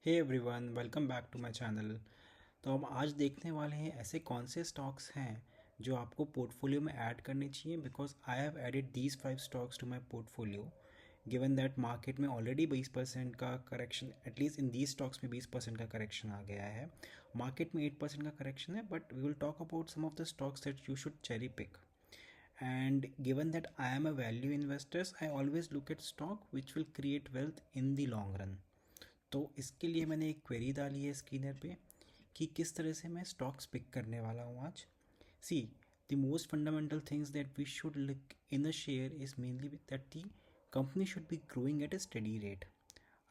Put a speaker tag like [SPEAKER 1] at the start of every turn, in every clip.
[SPEAKER 1] Hey everyone, welcome back to my channel. तो हम आज देखने वाले हैं ऐसे कौन से स्टॉक्स हैं जो आपको पोर्टफोलियो में ऐड करने चाहिए। Because I have added these 5 stocks to my portfolio given that market में ऑलरेडी 20% का correction, at least in these stocks में 20% का करेक्शन आ गया है। मार्केट में 8% का करेक्शन है, but we will talk about some of the stocks that you should cherry pick. And given that I am a value investor, I always look at stock which will create wealth in the long run. तो इसके लिए मैंने एक query डाली है screener पे कि किस तरह से मैं स्टॉक्स पिक करने वाला हूँ आज। See, the most fundamental things that we should look in a share is mainly that the company should be growing at a steady rate.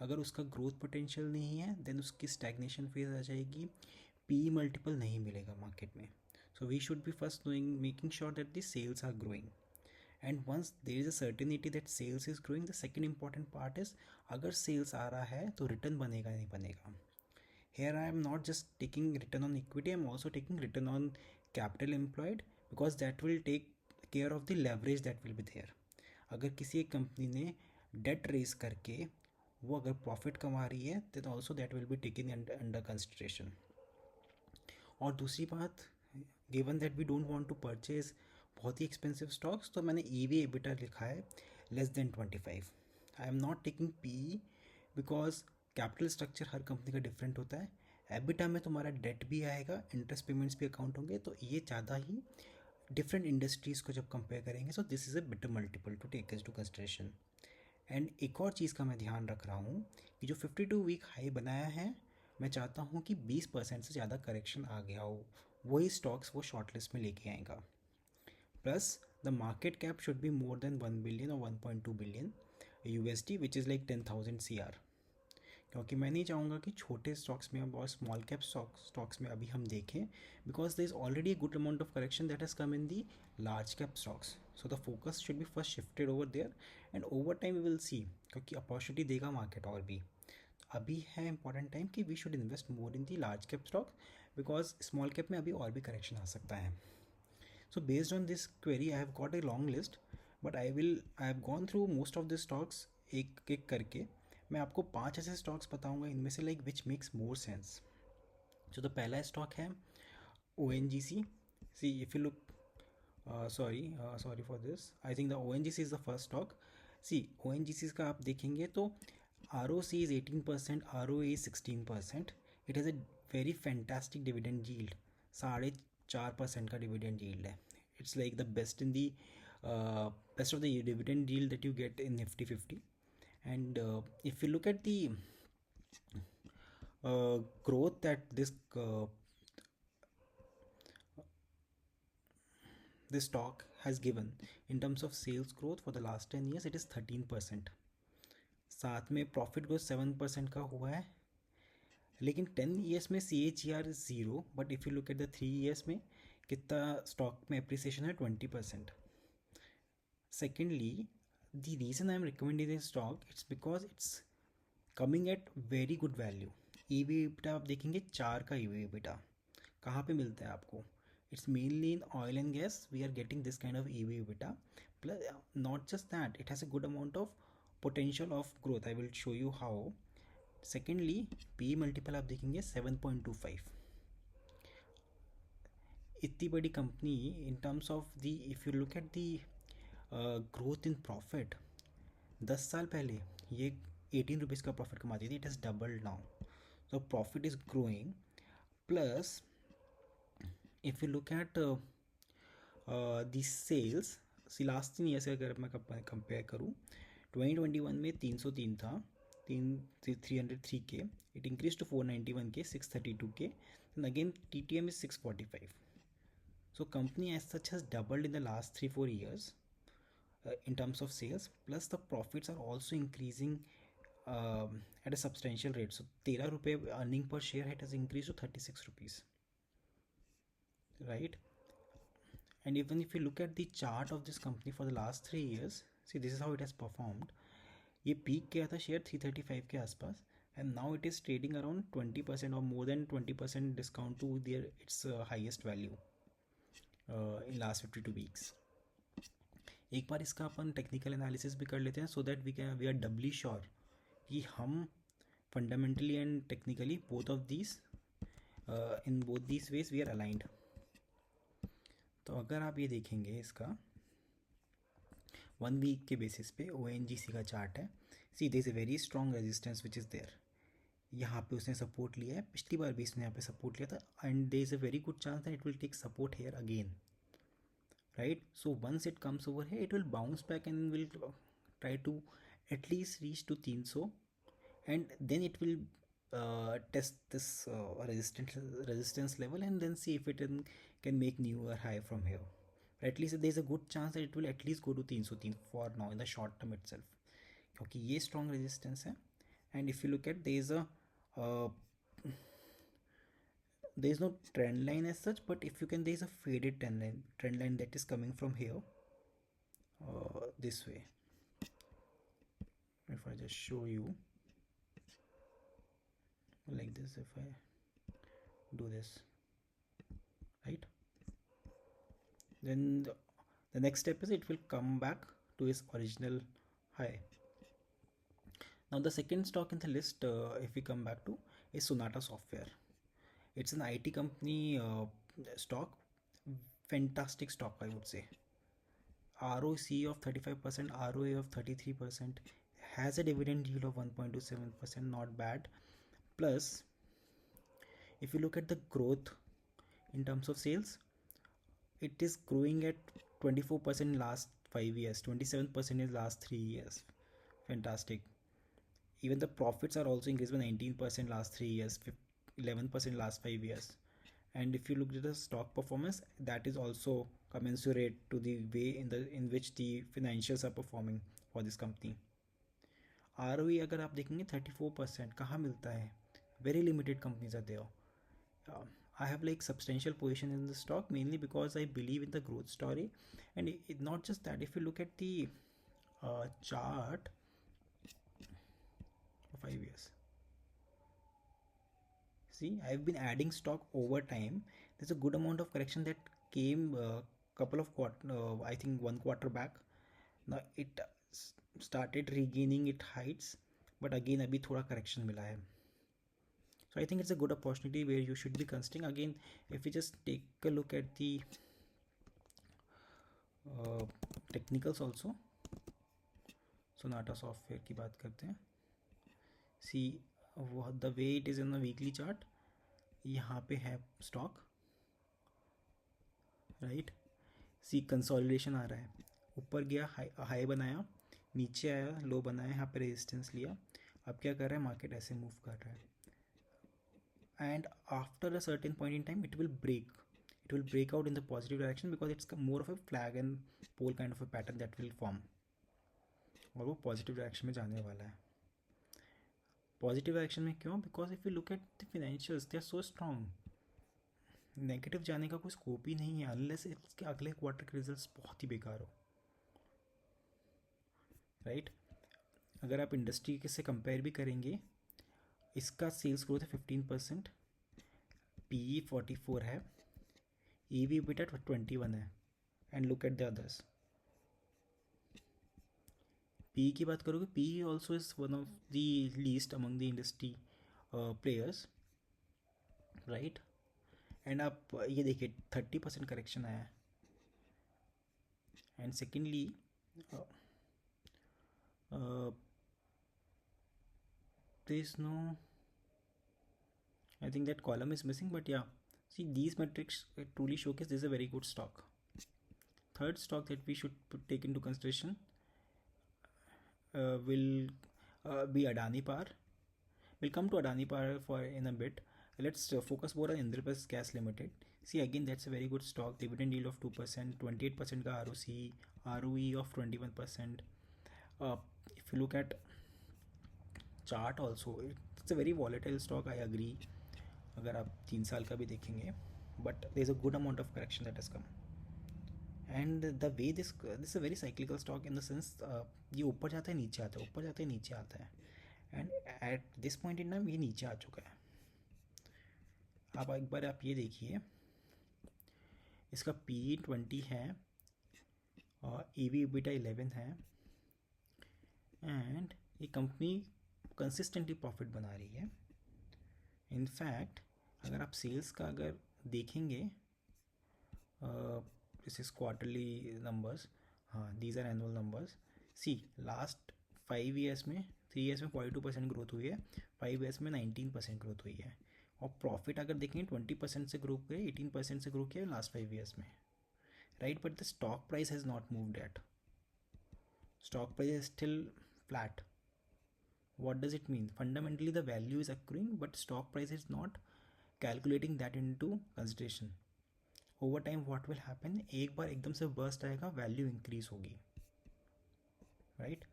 [SPEAKER 1] अगर उसका ग्रोथ पोटेंशियल नहीं है देन उसकी स्टैग्नेशन फेज आ जाएगी, पी मल्टीपल नहीं मिलेगा market में। So we should be first doing making sure that the sales are growing, and once there is a certainty that sales is growing, the second important part is अगर sales आ रहा है तो return बनेगा नहीं बनेगा। Here I am not just taking return on equity, I am also taking return on capital employed, because that will take care of the leverage that will be there. अगर किसी एक कंपनी ने date raise करके वो अगर profit कमा रही है then also that will be taking under consideration. और दूसरी बात, given that we don't want to purchase बहुत ही एक्सपेंसिव स्टॉक्स, तो मैंने EV एबिटा लिखा है less than 25। I am not taking PE because capital structure her company का डिफरेंट होता है। एबिटा में तुम्हारा डेट भी आएगा, इंटरेस्ट पेमेंट्स भी अकाउंट होंगे, तो ये ज़्यादा ही डिफरेंट इंडस्ट्रीज़ को जब कंपेयर करेंगे, so this is a better multiple to take to consideration. And एक और चीज़ का मैं ध्यान रख रहा हूँ कि जो 52 वीक हाई बनाया है, मैं चाहता हूँ कि 20% से ज़्यादा करेक्शन आ गया हो, वही स्टॉक्स वो शॉर्ट लिस्ट में लेके आएगा। Plus the market cap should be more than 1 billion और 1.2 billion USD, which is like 10,000 CR। क्योंकि मैं नहीं चाहूँगा कि छोटे स्टॉक्स में और स्मॉल कैप स्टॉक्स में अभी हम देखें, because there is already a good amount of correction that has come in the large cap stocks. So the focus should be first shifted over there, and over time we will see, क्योंकि opportunity देगा market और भी। अभी है important time कि we should invest more in the large cap stock, because small cap में अभी और भी करेक्शन आ सकता है। So based on this query, I have got a long list, but I have gone through most of the stocks एक एक करके। मैं आपको 5 ऐसे स्टॉक्स बताऊंगा इनमें से like which makes more sense. जो तो पहला स्टॉक है ONGC। See if you look, sorry for this, I think the ONGC is the first stock. See, ONGC का आप देखेंगे तो ROC is 18%, ROA is 16%. It has a very fantastic dividend yield, 4.5% का dividend yield है। It's like the best in the best of the dividend yield that you get in Nifty 50. And if you look at the growth that this stock has given in terms of sales growth for the last 10 years, it is 13%। साथ में profit growth 7% का हुआ है, लेकिन 10 years में CAGR zero, but if you look at the 3 years में कितना stock में अप्रिसिएशन है, 20%। Secondly, the reason I am recommending this stock it's because it's coming at very good value. EV EBITDA आप देखेंगे 4 का EV EBITDA कहाँ पे मिलता है आपको? It's mainly in oil and gas we are getting this kind of EV EBITDA. Plus, not just that, it has a good amount of potential of growth. I will show you how. Secondly, PE multiple आप देखेंगे 7.25। इतनी बड़ी company in terms of the, if you look at the growth in profit, 10 साल पहले ये 18 rupees का profit कमाती थी, it has doubled now. So profit is growing. Plus, if you look at the sales, see last 3 year से अगर मैं compare करूँ, 2021 में 303 था, 303K, it increase to 491K, 632K, and again TTM is 645। So company as such has doubled in the last 3-4 years in terms of sales, plus the profits are also increasing at a substantial rate. So 13 रुपये earning per share, it has increased to 36 rupees, right? And even if you look at the chart of this company for the last 3 years, see this is how it has performed. ये peak किया था share 335 के आसपास, and now it is trading around 20% और more than 20% discount to their its highest value in last 52 weeks. एक बार इसका अपन technical analysis भी कर लेते हैं, so that we are doubly sure कि हम fundamentally and technically both of these, in both these ways we are aligned. तो अगर आप ये देखेंगे इसका 1 वीक के बेसिस पे ONGC का चार्ट है, see there is a very strong resistance which is there. यहाँ पे उसने सपोर्ट लिया है, पिछली बार भी इसने यहाँ पे सपोर्ट लिया था, and there is a very good chance that it will take support here again, right? So once it comes over here, it will bounce back and will try to at least reach to 300, and then it will test this resistance level, and then see if it can make newer high from here. But at least there is a good chance that it will at least go to 303 for now in the short term itself, क्योंकि ये strong resistance है. And if you look at, there is a there is no trend line as such, but if you can, there is a faded trend line that is coming from here, this way. If I just show you like this, if I do this, right, then the next step is it will come back to its original high. Now the second stock in the list, if we come back to, is Sonata Software. It's an IT company stock, fantastic stock I would say. ROC of 35%, ROA of 33%, has a dividend yield of 1.27%, not bad. Plus, if you look at the growth in terms of sales, it is growing at 24% last 5 years, 27% in last 3 years. Fantastic. Even the profits are also increased by 19% last 3 years, 11% last 5 years. And if you look at the stock performance, that is also commensurate to the way in which the financials are performing for this company. ROE अगर आप देखेंगे 34%, कहाँ मिलता है? Very limited companies are there. I have like substantial position in the stock, mainly because I believe in the growth story. And not just that, if you look at the chart for 5 years, see, I've been adding stock over time. There's a good amount of correction that came couple of I think 1 quarter back. Now it started regaining its heights, but again अभी थोड़ा correction मिला है. So I think it's a good opportunity where you should be considering. Again, if we just take a look at the technicals also, Sonata Software की बात करते हैं. See, the way it is in the weekly chart, यहाँ पे है stock, right? See, consolidation आ रहा है, ऊपर गया, हाई बनाया, नीचे आया, लो बनाया, यहाँ पे रेजिस्टेंस लिया. अब क्या कर रहा है मार्केट? ऐसे मूव कर रहा है, and after a certain point in time it will break out in the positive direction, because it's more of a flag and pole kind of a pattern that will form, और वो positive direction में जाने वाला है. Positive direction में क्यों? Because if you look at the financials, they are so strong. Negative जाने का कोई स्कोप ही नहीं है, अनलेस इसके अगले क्वार्टर के रिजल्ट्स बहुत ही बेकार हो, राइट? अगर आप इंडस्ट्री के से कंपेयर भी करेंगे, इसका सेल्स ग्रोथ है 15%, PE 44 है, EV बेटा 21 है. And look at the others. PE की बात करोगे, PE also is one of the least among the industry players, right? And आप ये देखिए 30% करेक्शन आया है. And secondly there is no, I think that column is missing, but yeah, see, these metrics truly showcase this is a very good stock. Third stock that we should take into consideration will be Adani Power. We'll come to Adani Power for in a bit. Let's focus more on Indraprastha Gas Limited. See, again, that's a very good stock. Dividend yield of 2%, 28% का ROC, ROE of 21%. If you look at chart also, it's a very volatile stock, I agree. अगर आप 3 साल का भी देखेंगे, but there's a good amount of correction that has come. And the way this is a very cyclical stock in the sense, ये ऊपर जाता है नीचे आता है, ऊपर जाता है नीचे आता है, and at this point in time ये नीचे आ चुका है. अब एक बार आप ये देखिए, इसका PE 20 है और EV EBITDA 11 है, एंड ये कंपनी कंसिस्टेंटली प्रॉफिट बना रही है। इनफैक्ट अगर आप सेल्स का अगर देखेंगे, दिस इज क्वार्टरली नंबर्स, हाँ these are annual numbers. See last 5 years में, 3 ईयर्स में 42% ग्रोथ हुई है, 5 ईयर्स में 19% ग्रोथ हुई है। और प्रॉफिट अगर देखेंगे 20% से ग्रो किया, 18% से ग्रो किया लास्ट 5 ईयर्स में, right. But the stock price has not moved at, stock price is still flat. What does it mean? Fundamentally the value is accruing, but stock price is not calculating that into consideration. Over time what will happen, एक बार एकदम से burst आएगा, value increase होगी, right?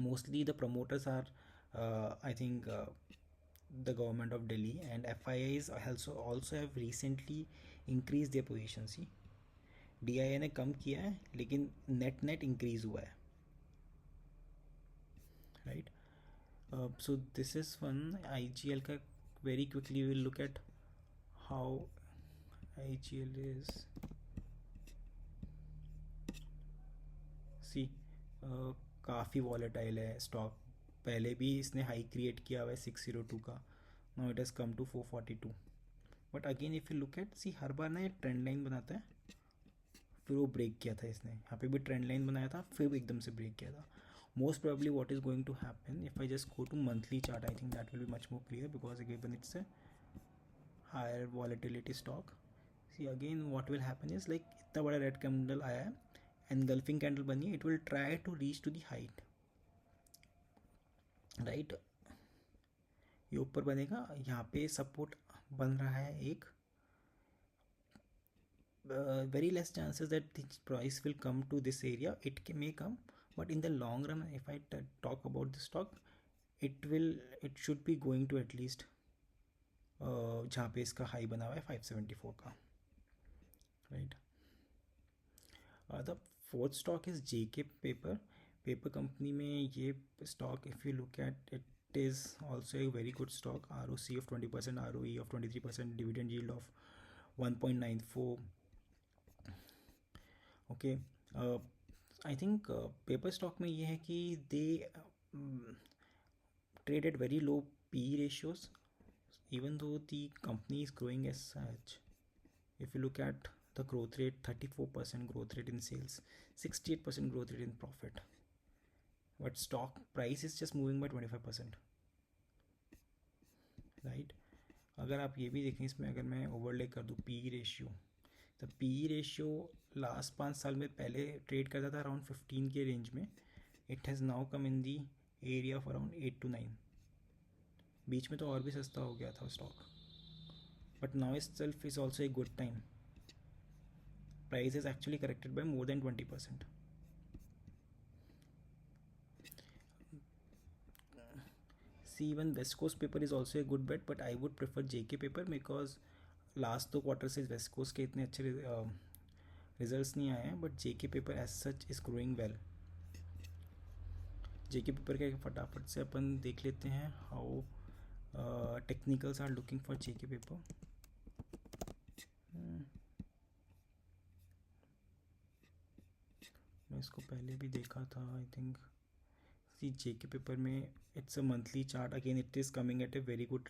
[SPEAKER 1] Mostly the promoters are I think the government of Delhi, and FIIs also have recently increased their position. See, DIA ने कम किया है लेकिन net increase हुआ है, right? So this is one IGL का. Very quickly we will look at how IGL is. See, काफ़ी volatile है stock. पहले भी इसने हाई क्रिएट किया हुआ है 602 का, now it has come to 442। But again if you look at, see हर बार ना ये ट्रेंड लाइन बनाता है, फिर वो ब्रेक किया था इसने, यहाँ पे भी ट्रेंड लाइन बनाया था, फिर एकदम से ब्रेक किया था। Most probably what is going to happen, if I just go to monthly chart, I think that will be much more clear, because given it's a higher volatility stock. See again what will happen is, like इतना बड़ा red candle आया है, engulfing candle बनी है, it will try to reach to the height, right? ये ऊपर बनेगा, यहाँ पे सपोर्ट बन रहा है एक, very less chances that this price will come to this area. It may come, but in the long run, if I talk about the stock, it should be going to at least जहाँ पे इसका high बना हुआ है 574 का, right. The fourth stock is JK paper company में ये stock, if you look at it is also a very good stock. ROC of 20%, ROE of 23%, dividend yield of 1.94. Okay, I think paper stock में ये है कि दे trade at very low PE ratios, even though the company is growing as such. If you look at the growth rate, 34% growth rate in sales, 68% growth rate in profit, but stock price is just moving by 25%, right? अगर आप ये भी देखें इसमें, अगर मैं overlay कर दूँ PE रेशियो, तो PE रेशियो लास्ट 5 साल में पहले ट्रेड करता था अराउंड 15 के रेंज में, it has now come in the area of around 8 to 9। बीच में तो और भी सस्ता हो गया था stock, but now itself is also a good time. Price is actually corrected by more than 20%. See, even West Coast paper is also a good bet, but I would prefer JK paper, because last 2 quarter से west coast के इतने अच्छे results नहीं आए हैं, but JK paper as such is growing well. JK paper के फटाफट से अपन देख लेते हैं how technicals are looking for JK paper. मैं इसको पहले भी देखा था I think. See JK paper में it's a monthly chart, again it is coming at a very good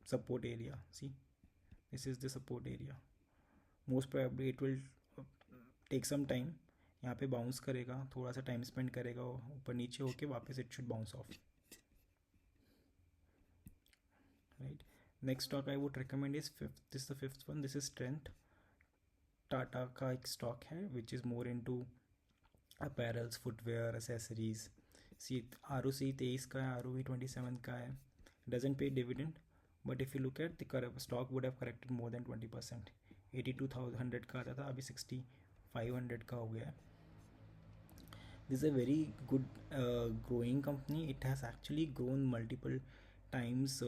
[SPEAKER 1] support area. See this is the support area. Most probably it will take some time, यहाँ पे bounce करेगा, थोड़ा सा time spend करेगा, ऊपर नीचे होके वापस इट शुड bounce off, right. Next stock I would recommend is this the fifth one, this is Trent. Tata का एक स्टॉक है which is more into apparels, footwear, accessories. See ROC 23 का है, ROE 27 का है, डजेंट पे dividend, but if you look at the stock would have corrected more than 20%। 82,100 का आता था, अभी 6500 का हो गया है। This is a very good growing company, it has actually grown multiple times,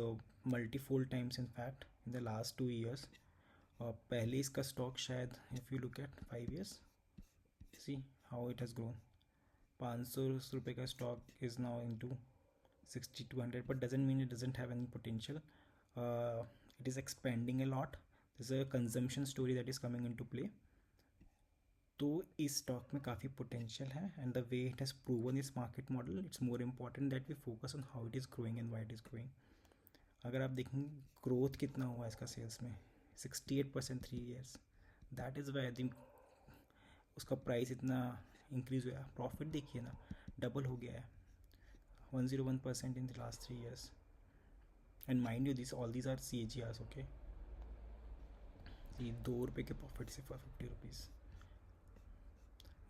[SPEAKER 1] multifold times in fact in the last 2 years। पहले इसका स्टॉक शायद, if you look at 5 years, see how it has grown. 500 रुपये का stock is now into 6200, but doesn't mean it doesn't have any potential. It is expanding a lot. There's a consumption story that is coming into play. तो इस stock में काफ़ी potential है and the way it has proven इस market model, it's more important that we focus on how it is growing and why it is growing. अगर आप देखेंगे growth कितना हुआ इसका सेल्स में, 68% 3 years. दैट इज़ वाई आई, उसका प्राइस इतना इंक्रीज़ हुआ. प्रॉफिट देखिए ना, डबल हो गया है, 101% in the last 3 years. And mind you this all these are CAGRs. Okay, ये ₹2 के प्रॉफिट से for ₹50.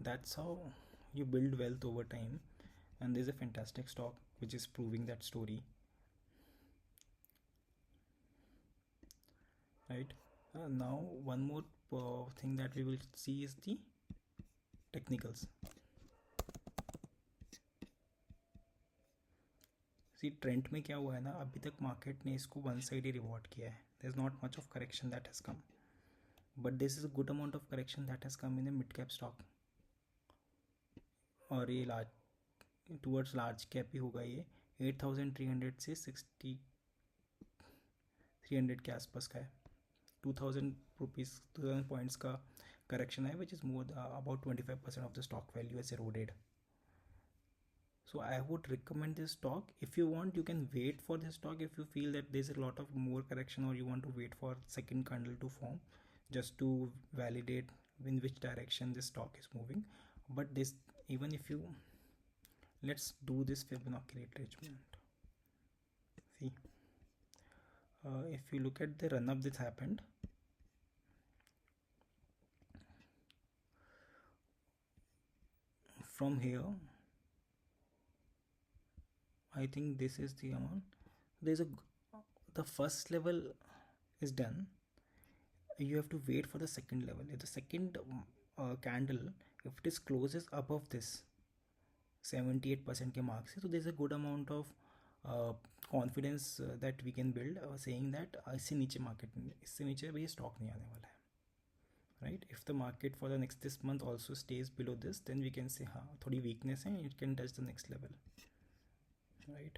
[SPEAKER 1] That's how you build wealth over time, and there's a fantastic stock which is proving that story, right? Now one more thing that we will see is the technicals. See, trend में क्या हुआ है ना, अभी तक market ने इसको one side ही reward किया है. There is not much of correction that has come, but this is a good amount of correction that has come in the mid cap stock. और ये लार्ज टूवर्ड्स लार्ज कैप ही होगा. ये 8,300 से 6,300 के आसपास का है. 2,000 पॉइंट्स का करेक्शन है, which is more about 25% of the stock value is eroded. So I would recommend this stock. If you want, you can wait for this stock if you feel that there's a lot of more correction, or you want to wait for second candle to form just to validate in which direction this stock is moving. But this, even if you, let's do this Fibonacci retracement. See, if you look at the run up this happened, from here I think this is the amount. There's a, the first level is done. You have to wait for the second level. If the second candle, if it is closes above this 78% के mark से, so there's a good amount of confidence that we can build, saying that इससे नीचे market, इससे नीचे भी stock नहीं आने वाला है, right? If the market for the next this month also stays below this, then we can say हाँ थोड़ी weakness है, it can touch the next level, right?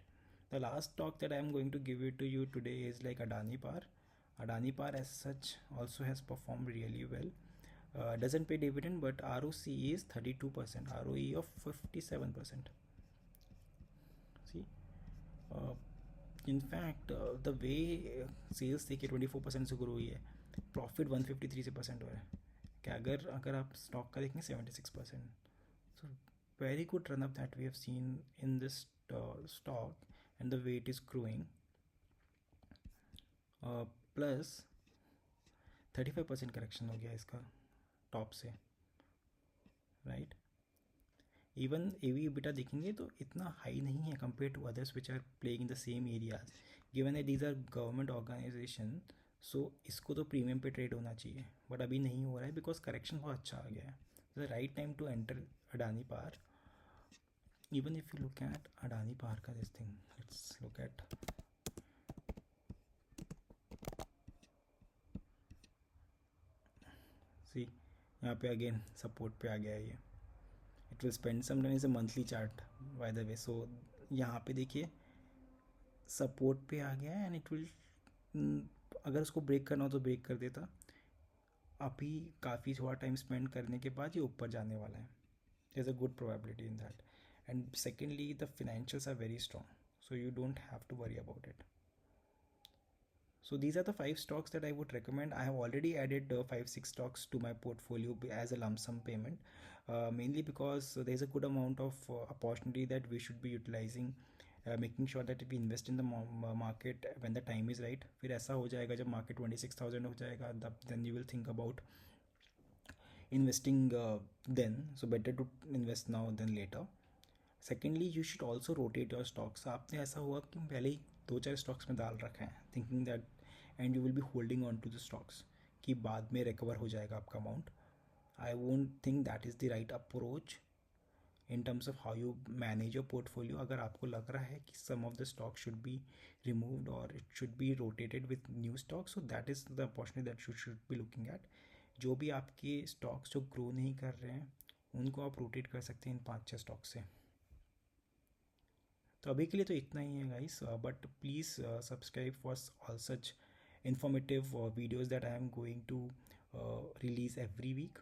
[SPEAKER 1] The last stock that I am going to give it to you today is like Adani Power. Adani Power as such also has performed really well. Doesn't pay dividend, but ROC is 32%, ROE of 57%. See, in fact, the way sales देखिए 24% से grow हुई है, profit 153% हो रहा है. क्या अगर आप स्टॉक का देखेंगे 76%. So very good run up that we have seen in this stock, and the way it is growing, plus 35% correction हो गया इसका टॉप से, राइट? इवन AV/EBITDA देखेंगे तो इतना हाई नहीं है compare to others which are playing in the same areas. Given that these are government organisation, so इसको तो प्रीमियम पे ट्रेड होना चाहिए, बट अभी नहीं हो रहा है बिकॉज करेक्शन बहुत अच्छा आ गया है. The right time to enter Adani Power. Even if you look at Adani Power का this thing, let's look at, see यहाँ पे again support पे आ गया है ये. It will spend some time, is a monthly chart by the way. So यहाँ पे देखिए support पे आ गया है, and it will, अगर उसको ब्रेक करना हो तो ब्रेक कर देता. अभी काफ़ी थोड़ा टाइम स्पेंड करने के बाद ये ऊपर जाने वाला है. There's a good probability in that. And secondly, the financials are very strong, so you don't have to worry about it. So these are the 5 stocks that I would recommend. I have already added 5-6 stocks to my portfolio as a lump sum payment, mainly because there's a good amount of opportunity that we should be utilizing, making sure that we invest in the market when the time is right. फिर ऐसा हो जाएगा जब market 26,000 हो जाएगा, then you will think about investing then. So better to invest now than later. Secondly, you should also rotate your stocks. आपने ऐसा हुआ कि पहले ही 2-4 स्टॉक्स में डाल रखा है, thinking that, and you will be holding on to the stocks कि बाद में रिकवर हो जाएगा आपका amount. I won't think that is the right approach in terms of how you manage your portfolio. अगर आपको लग रहा है कि some of the stock should be removed और it should be rotated with new stock, so that is the opportunity that you should be looking at. जो भी आपके स्टॉक्स जो ग्रो नहीं कर रहे हैं उनको आप रोटेट कर सकते हैं इन 5-6 स्टॉक से. तो अभी के लिए तो इतना ही है guys, but please subscribe for all such informative videos that I am going to release every week.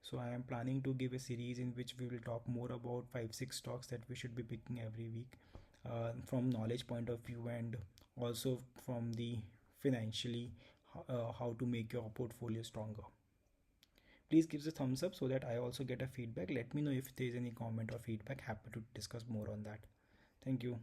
[SPEAKER 1] So I am planning to give a series in which we will talk more about 5-6 stocks that we should be picking every week, from knowledge point of view, and also from the financially, how to make your portfolio stronger. Please give us a thumbs up so that I also get a feedback. Let me know if there is any comment or feedback. Happy to discuss more on that. Thank you.